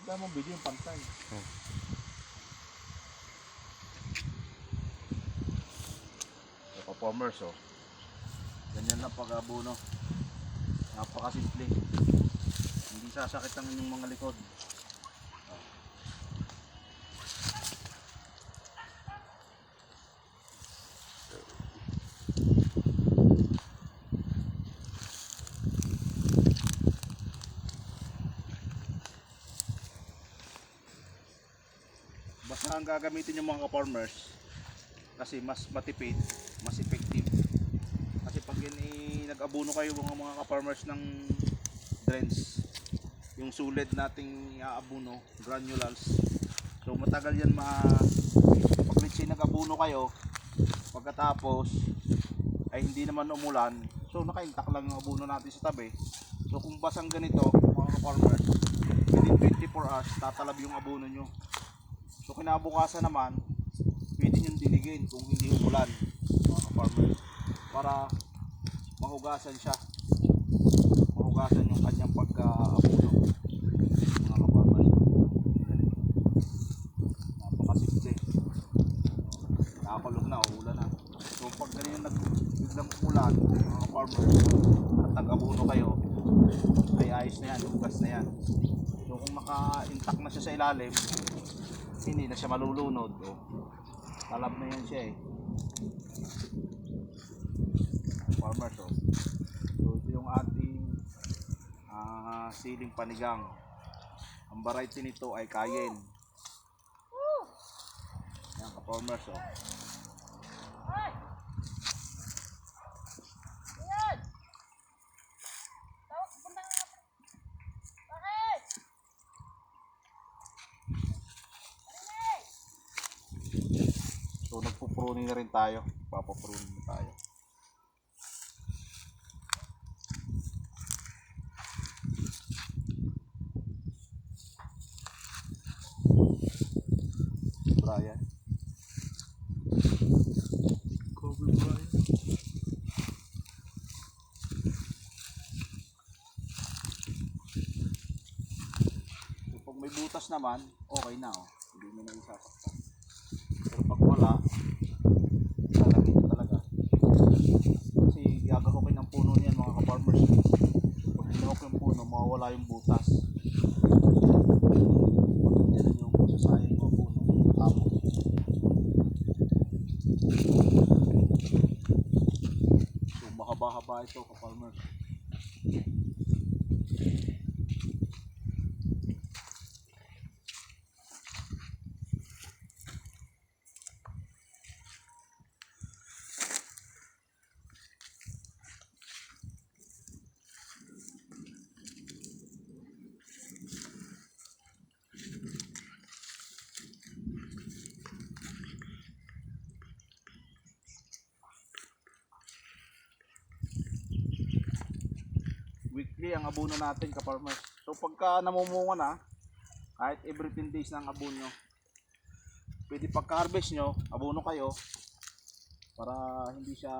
Kaya mong video yung pantay. Performers oh. Ganyan lang pag-abono. Napakasimple. Hindi sasakit ang inyong mga likod. Basta ang gagamitin yung mga ka-farmers kasi mas matipid, mas effective. Kasi pag yan nag-abono kayo mga ka-farmers ng drains, yung sulit nating iaabono, granules. So matagal yan pag let's say nag-abono kayo, pagkatapos ay hindi naman umulan, so naka-intact lang yung abono natin sa tabi. So kung basang ganito mga ka-farmers, within 24 hours tatalab yung abono nyo. So kinabukasan naman, pwede nyo diligin kung hindi umulan mga ka-farmers, para mahugasan siya, mahugasan yung kanyang pagka-abono mga ka-farmers. Napakasimple. Nakakulog na, ulan na. So pag ganyan biglang umulan mga ka-farmers at nag-abono kayo, ay ayos na yan, hugas na yan. So kung naka-intact na siya sa ilalim, hindi na siya malulunod. Talab na yan siya farmers oh. So ito yung ating siling panigang. Ang variety nito ay Cayenne. Yan ka-farmers oh. So nagpo-pruning na rin tayo. Papapruning na tayo. Brian. Kobe Brian. So pag may butas naman, okay na oh. Hindi mo na isasaktan. Pero pag wala, lalagay na talaga. Kasi gagahukin ang puno niyan mga ka-farmers. Pag ginahok yung puno, mawawala yung butas. Yan yung sasayang ng puno. Tapos so mahaba-haba ito ka-farmers. Weekly ang abono natin ka-farmers. So pagka namumunga na, kahit every 10 days na ang abono, pwede pagka-harvest nyo, abono kayo para hindi siya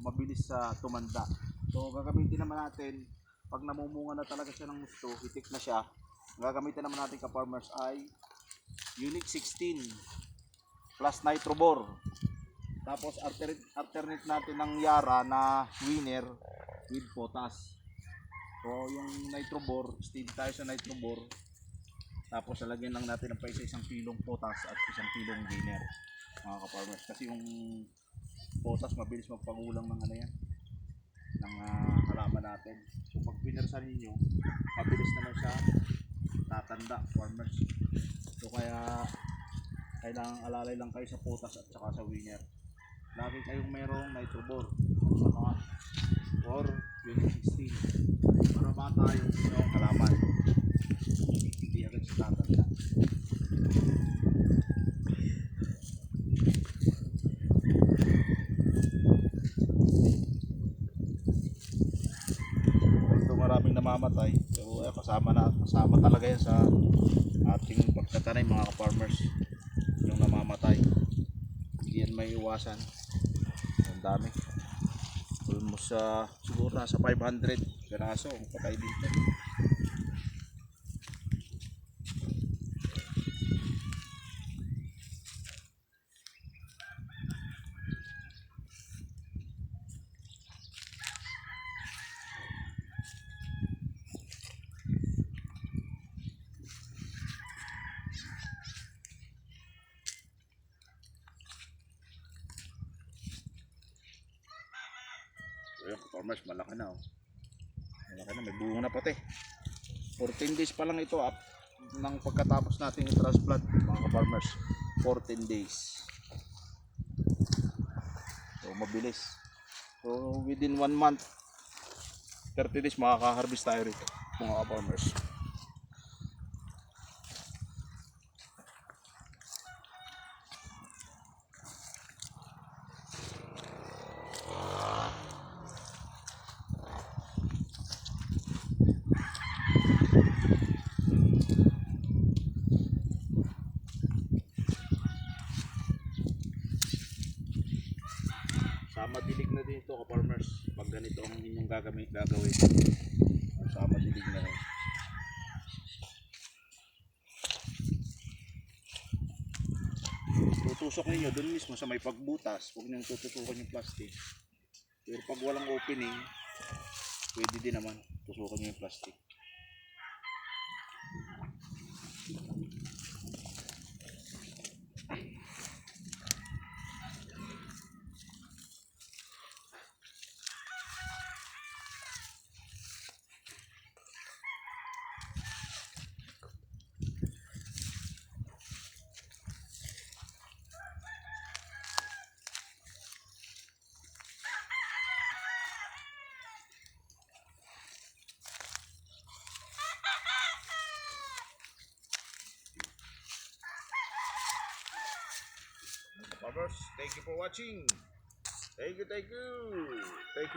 mabilis sa tumanda. So gagamitin naman natin, pag namumunga na talaga siya ng gusto, hitik na siya, gagamitin naman natin ka-farmers ay Unique 16 plus Nitrobor. Tapos alternate natin ng Yara na winner with potas. So yung Nitrobor, steady tayo sa Nitrobor. Tapos lalagyan lang natin ng isang kilong potas at isang kilong winner mga ka-farmers. Kasi yung potas mabilis magpagulang ng ano yan, ng halaman natin. So pag pinirsan ninyo, mabilis naman siya tatanda farmers. So kaya kailangan alalay lang kayo sa potas at saka sa winner. Lagi kayong mayroong Nitrobor or Unique 16 para bata yung inyong halaman, hindi agad siya tatanda. Although maraming namamatay, so kasama talaga yan sa ating pagtatanim mga ka-farmers, yung namamatay. Hindi yan may iwasan. Ang dami, almost siguro nasa 500 piraso ang patay dito. Farmers, malaki na oh. Malaki na, may bunga na pati. 14 days pa lang ito up nang pagkatapos natin i-transplant mga ka-farmers. 14 days. So mabilis. So within 1 month, 30 days makaka-harvest tayo rito mga ka-farmers. Sama dilig na din ito ka-farmers pag ganito ang inyong gagawin. Sama dilig na rin. Tutusok ninyo doon mismo sa may pagbutas, huwag niyong tutusukan yung plastic. Pero pag walang opening, pwede din naman tusukan niyo yung plastic. Farmers, thank you for watching. Thank you. Thank you.